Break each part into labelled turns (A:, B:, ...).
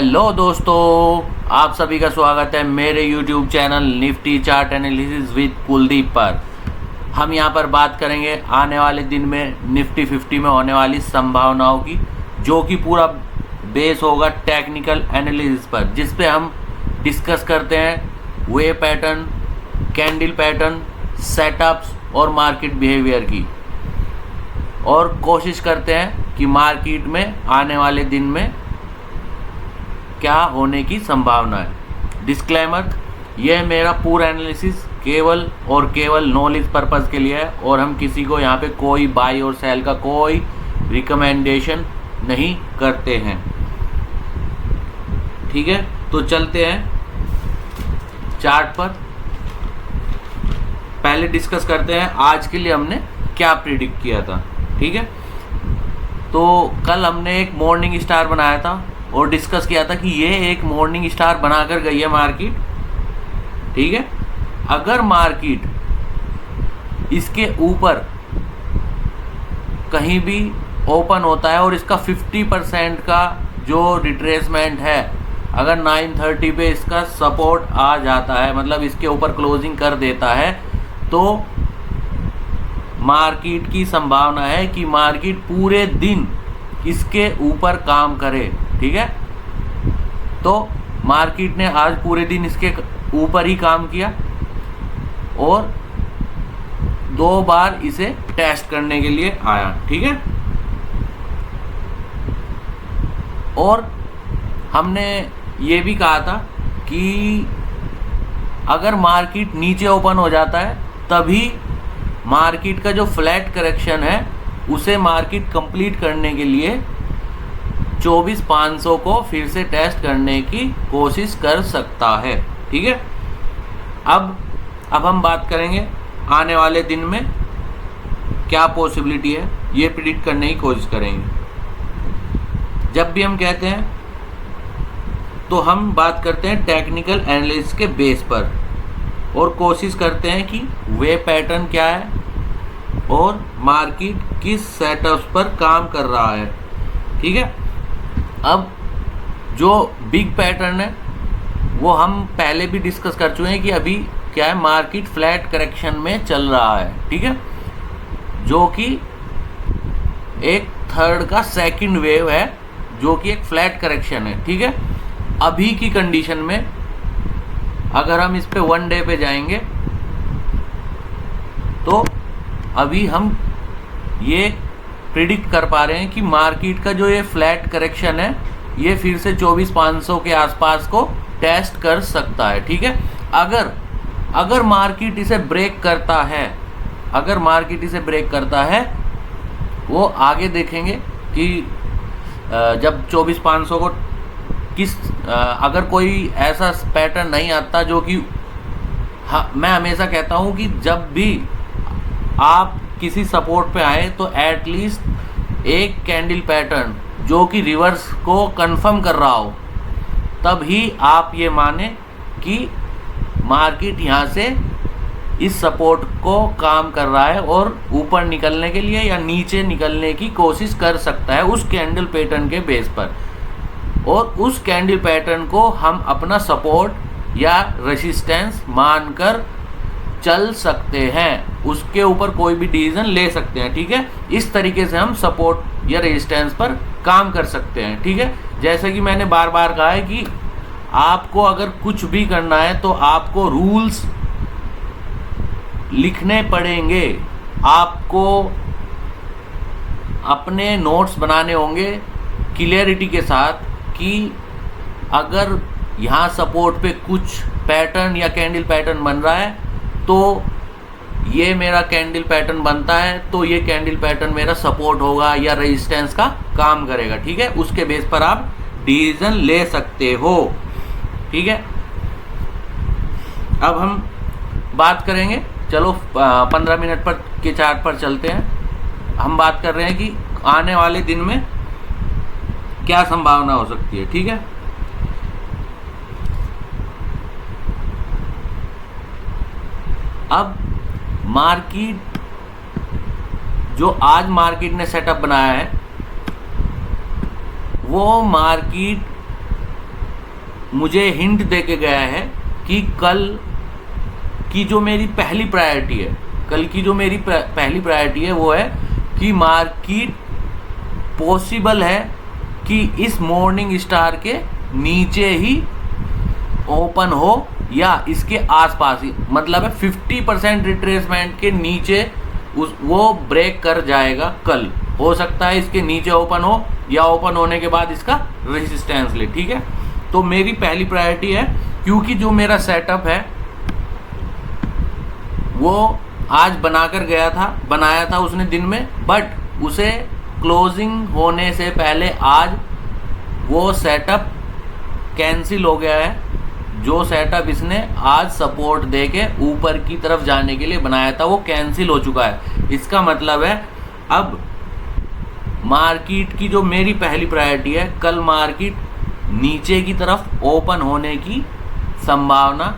A: Hello दोस्तों, आप सभी का स्वागत है मेरे YouTube channel Nifty chart analysis with Kuldeep पर। हम यहां पर बात करेंगे आने वाले दिन में निफ्टी 50 में होने वाली संभावनाओं की, जो कि पूरा बेस होगा टेक्निकल एनालिसिस पर, जिस पे हम डिस्कस करते हैं वे पैटर्न, कैंडल पैटर्न, सेटअप्स और मार्केट बिहेवियर की, और कोशिश करते हैं कि मार्केट में आने वाले दिन में क्या होने की संभावना है। डिस्क्लेमर, यह मेरा पूरा एनालिसिस केवल और केवल नॉलेज पर्पस के लिए है, और हम किसी को यहाँ पे कोई बाई और सेल का कोई रिकमेंडेशन नहीं करते हैं। ठीक है, तो चलते हैं चार्ट पर। पहले डिस्कस करते हैं आज के लिए हमने क्या प्रिडिक्ट किया था। ठीक है, तो कल हमने एक मॉर्निंग स्टार बनाया था और डिस्कस किया था कि ये एक मॉर्निंग स्टार बनाकर गई है मार्केट। ठीक है, अगर मार्केट इसके ऊपर कहीं भी ओपन होता है और इसका 50% का जो रिट्रेसमेंट है, अगर 930 पे इसका सपोर्ट आ जाता है, मतलब इसके ऊपर क्लोजिंग कर देता है, तो मार्केट की संभावना है कि मार्केट पूरे दिन इसके ऊपर काम करे। ठीक है, तो मार्केट ने आज पूरे दिन इसके ऊपर ही काम किया और 2 बार इसे टेस्ट करने के लिए आया। ठीक है, और हमने ये भी कहा था कि अगर मार्केट नीचे ओपन हो जाता है, तभी मार्केट का जो फ्लैट करेक्शन है उसे मार्केट कंप्लीट करने के लिए 24,500 को फिर से टेस्ट करने की कोशिश कर सकता है। ठीक है, अब हम बात करेंगे आने वाले दिन में क्या पॉसिबिलिटी है, ये प्रिडिक्ट करने की कोशिश करेंगे। जब भी हम कहते हैं तो हम बात करते हैं टेक्निकल एनालिसिस के बेस पर, और कोशिश करते हैं कि वे पैटर्न क्या है और मार्केट किस सेटअप्स पर काम कर रहा है। ठीक है, अब जो बिग पैटर्न है वो हम पहले भी डिस्कस कर चुके हैं कि अभी क्या है, मार्केट फ्लैट करेक्शन में चल रहा है। ठीक है, जो कि एक थर्ड का सेकंड वेव है, जो कि एक फ्लैट करेक्शन है। ठीक है, अभी की कंडीशन में अगर हम इस पे 1 डे पे जाएंगे तो अभी हम ये प्रिडिक्ट कर पा रहे हैं कि मार्केट का जो ये फ्लैट करेक्शन है, ये फिर से 24,500 के आसपास को टेस्ट कर सकता है। ठीक है, अगर मार्केट इसे ब्रेक करता है, वो आगे देखेंगे कि जब 24,500 को अगर कोई ऐसा पैटर्न नहीं आता, जो कि मैं हमेशा कहता हूं कि जब भी आप किसी सपोर्ट पे आए तो एटलीस्ट एक कैंडल पैटर्न जो कि रिवर्स को कंफर्म कर रहा हो, तब ही आप ये माने कि मार्केट यहाँ से इस सपोर्ट को काम कर रहा है और ऊपर निकलने के लिए या नीचे निकलने की कोशिश कर सकता है उस कैंडल पैटर्न के बेस पर, और उस कैंडल पैटर्न को हम अपना सपोर्ट या रेजिस्टेंस मानकर चल सकते हैं, उसके ऊपर कोई भी डिसीजन ले सकते हैं। ठीक है, इस तरीके से हम सपोर्ट या रेजिस्टेंस पर काम कर सकते हैं। ठीक है, जैसे कि मैंने बार बार कहा है कि आपको अगर कुछ भी करना है तो आपको रूल्स लिखने पड़ेंगे, आपको अपने नोट्स बनाने होंगे क्लियरिटी के साथ कि अगर यहाँ सपोर्ट पे कुछ पैटर्न या कैंडल पैटर्न बन रहा है तो ये मेरा कैंडल पैटर्न बनता है, तो ये कैंडल पैटर्न मेरा सपोर्ट होगा या रेजिस्टेंस का काम करेगा। ठीक है, उसके बेस पर आप डिसीजन ले सकते हो। ठीक है, अब हम बात करेंगे, चलो 15 मिनट पर के चार्ट पर चलते हैं। हम बात कर रहे हैं कि आने वाले दिन में क्या संभावना हो सकती है। ठीक है, अब मार्केट जो आज मार्केट ने सेटअप बनाया है, वो मार्केट मुझे हिंट दे के गया है कि कल की जो मेरी पहली प्रायोरिटी है, कल की जो मेरी पहली प्रायोरिटी है वो है कि मार्केट पॉसिबल है कि इस मॉर्निंग स्टार के नीचे ही ओपन हो या इसके आसपास ही, मतलब है 50% रिट्रेसमेंट के नीचे वो ब्रेक कर जाएगा कल। हो सकता है इसके नीचे ओपन हो या ओपन होने के बाद इसका रेजिस्टेंस ले, ठीक है। तो मेरी पहली प्रायोरिटी है, क्योंकि जो मेरा सेटअप है वो आज बनाया था उसने दिन में, बट उसे क्लोजिंग होने से पहले आज वो सेटअप कैंसिल हो गया है। जो सेटअप इसने आज सपोर्ट देके ऊपर की तरफ जाने के लिए बनाया था वो कैंसिल हो चुका है। इसका मतलब है अब मार्केट की जो मेरी पहली प्रायोरिटी है, कल मार्केट नीचे की तरफ ओपन होने की संभावना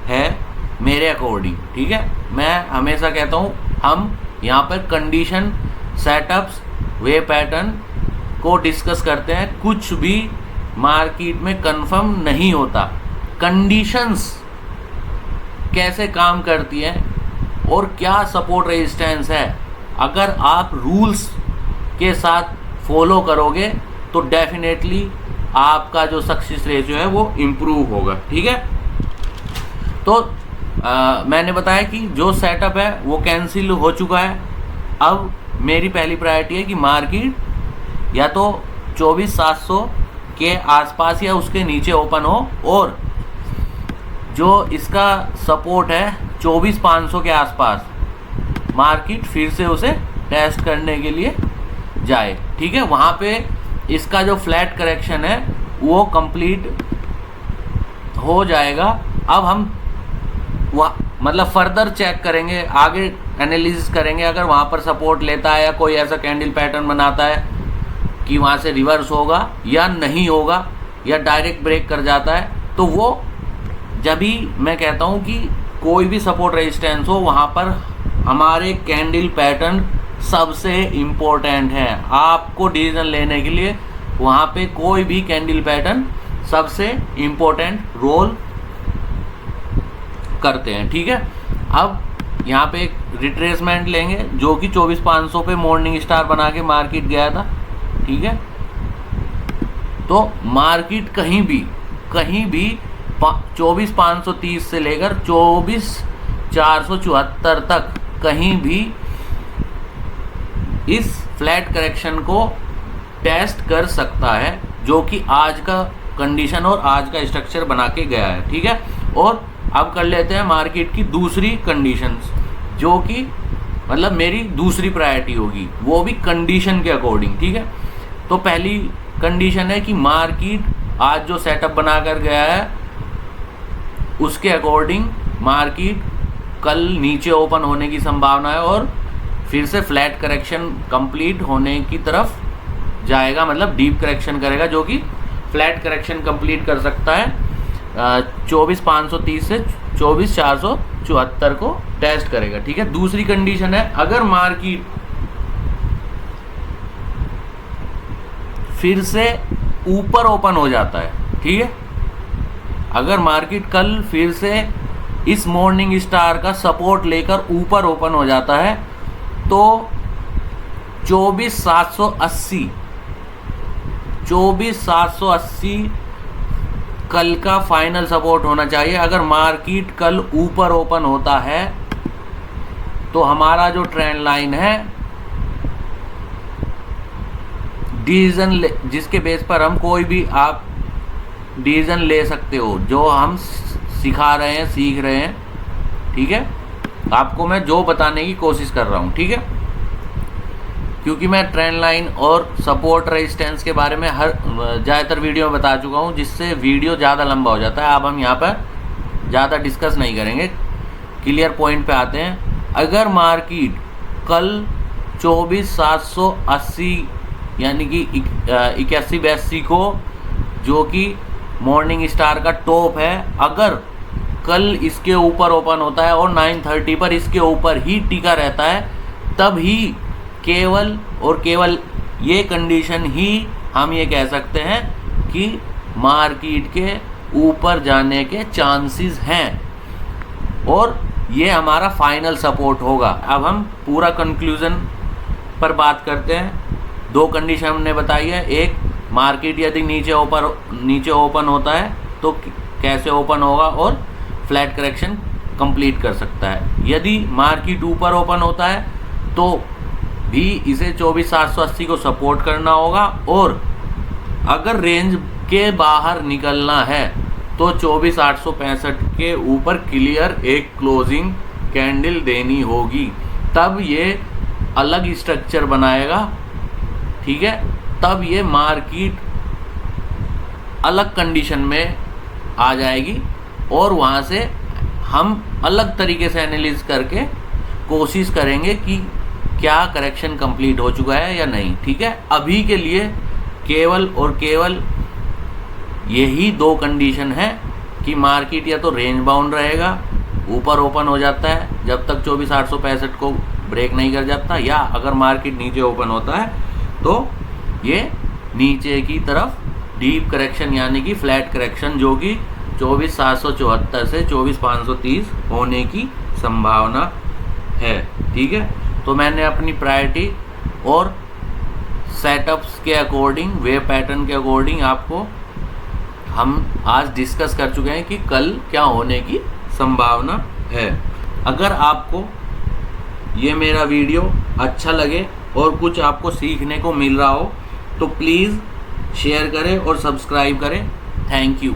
A: है मेरे अकॉर्डिंग, ठीक है। मैं हमेशा कहता हूँ हम यहाँ पर कंडीशन, सेटअप्स, वे पैटर्न को डिस्कस करते हैं, कुछ भी मार्केट में कंफर्म नहीं होता। कंडीशंस कैसे काम करती हैं और क्या सपोर्ट रेजिस्टेंस है, अगर आप रूल्स के साथ फॉलो करोगे तो डेफिनेटली आपका जो सक्सेस रेशियो है वो इम्प्रूव होगा, ठीक है। तो मैंने बताया कि जो सेटअप है वो कैंसिल हो चुका है। अब मेरी पहली प्रायोरिटी है कि मार्केट या तो 24,700 के आसपास या उसके नीचे ओपन हो, और जो इसका सपोर्ट है 24,500 के आसपास मार्केट फिर से उसे टेस्ट करने के लिए जाए, ठीक है। वहाँ पे इसका जो फ्लैट करेक्शन है वो कंप्लीट हो जाएगा। अब हम मतलब फर्दर चेक करेंगे, आगे एनालिसिस करेंगे, अगर वहाँ पर सपोर्ट लेता है या कोई ऐसा कैंडल पैटर्न बनाता है कि वहाँ से रिवर्स होगा या नहीं होगा या डायरेक्ट ब्रेक कर जाता है, तो वो जब भी मैं कहता हूँ कि कोई भी सपोर्ट रेजिस्टेंस हो वहाँ पर हमारे कैंडल पैटर्न सबसे इम्पोर्टेंट है। आपको डिसीजन लेने के लिए वहाँ पे कोई भी कैंडल पैटर्न सबसे इम्पोर्टेंट रोल करते हैं, ठीक है। अब यहाँ पे एक रिट्रेसमेंट लेंगे जो कि 24,500 पे मॉर्निंग स्टार बना के मार्केट गया था, ठीक है। तो मार्केट कहीं भी 24,530 से लेकर 24,474 तक कहीं भी इस फ्लैट करेक्शन को टेस्ट कर सकता है, जो कि आज का कंडीशन और आज का स्ट्रक्चर बना के गया है, ठीक है। और अब कर लेते हैं मार्केट की दूसरी कंडीशंस, जो कि मतलब मेरी दूसरी प्रायोरिटी होगी, वो भी कंडीशन के अकॉर्डिंग, ठीक है। तो पहली कंडीशन है कि मार्केट आज जो सेटअप बना कर गया है उसके अकॉर्डिंग मार्केट कल नीचे ओपन होने की संभावना है और फिर से फ्लैट करेक्शन कंप्लीट होने की तरफ जाएगा, मतलब डीप करेक्शन करेगा, जो कि फ्लैट करेक्शन कंप्लीट कर सकता है 24,530 से 24,474 को टेस्ट करेगा, ठीक है। दूसरी कंडीशन है अगर मार्केट फिर से ऊपर ओपन हो जाता है, ठीक है, अगर मार्केट कल फिर से इस मॉर्निंग स्टार का सपोर्ट लेकर ऊपर ओपन हो जाता है तो 24,780 कल का फाइनल सपोर्ट होना चाहिए। अगर मार्केट कल ऊपर ओपन होता है तो हमारा जो ट्रेंड लाइन है डिसीजन जिसके बेस पर हम कोई भी आप डिसीजन ले सकते हो, जो हम सिखा रहे हैं, सीख रहे हैं, ठीक है। आपको मैं जो बताने की कोशिश कर रहा हूँ, ठीक है, क्योंकि मैं ट्रेंड लाइन और सपोर्ट रेजिस्टेंस के बारे में हर ज़्यादातर वीडियो में बता चुका हूँ, जिससे वीडियो ज़्यादा लंबा हो जाता है। अब हम यहाँ पर ज़्यादा डिस्कस नहीं करेंगे, क्लियर पॉइंट पे आते हैं। अगर मार्केट कल 24,780 यानी कि 81-82 को, जो कि मॉर्निंग स्टार का टॉप है, अगर कल इसके ऊपर ओपन होता है और 930 पर इसके ऊपर ही टिका रहता है, तब ही केवल और केवल ये कंडीशन ही हम ये कह सकते हैं कि मार्केट के ऊपर जाने के चांसेस हैं और ये हमारा फाइनल सपोर्ट होगा। अब हम पूरा कंक्लूजन पर बात करते हैं। 2 कंडीशन हमने बताई है। एक, मार्केट यदि नीचे ओपन होता है तो कैसे ओपन होगा और फ्लैट करेक्शन कंप्लीट कर सकता है। यदि मार्केट ऊपर ओपन होता है तो भी इसे 24,780 को सपोर्ट करना होगा और अगर रेंज के बाहर निकलना है तो 24,865 के ऊपर क्लियर एक क्लोजिंग कैंडल देनी होगी, तब ये अलग स्ट्रक्चर बनाएगा। ठीक है, तब ये मार्केट अलग कंडीशन में आ जाएगी और वहाँ से हम अलग तरीके से एनालिसिस करके कोशिश करेंगे कि क्या करेक्शन कंप्लीट हो चुका है या नहीं। ठीक है, अभी के लिए केवल और केवल यही 2 कंडीशन है कि मार्केट या तो रेंज बाउंड रहेगा, ऊपर ओपन हो जाता है जब तक 24,865 को ब्रेक नहीं कर जाता, या अगर मार्केट नीचे ओपन होता है तो ये नीचे की तरफ डीप करेक्शन यानी कि फ्लैट करेक्शन जो कि 24,774 से 24,530 होने की संभावना है। ठीक है, तो मैंने अपनी प्रायोरिटी और सेटअप्स के अकॉर्डिंग, वेव पैटर्न के अकॉर्डिंग आपको हम आज डिस्कस कर चुके हैं कि कल क्या होने की संभावना है। अगर आपको ये मेरा वीडियो अच्छा लगे और कुछ आपको सीखने को मिल रहा हो तो प्लीज़ शेयर करें और सब्सक्राइब करें। Thank you.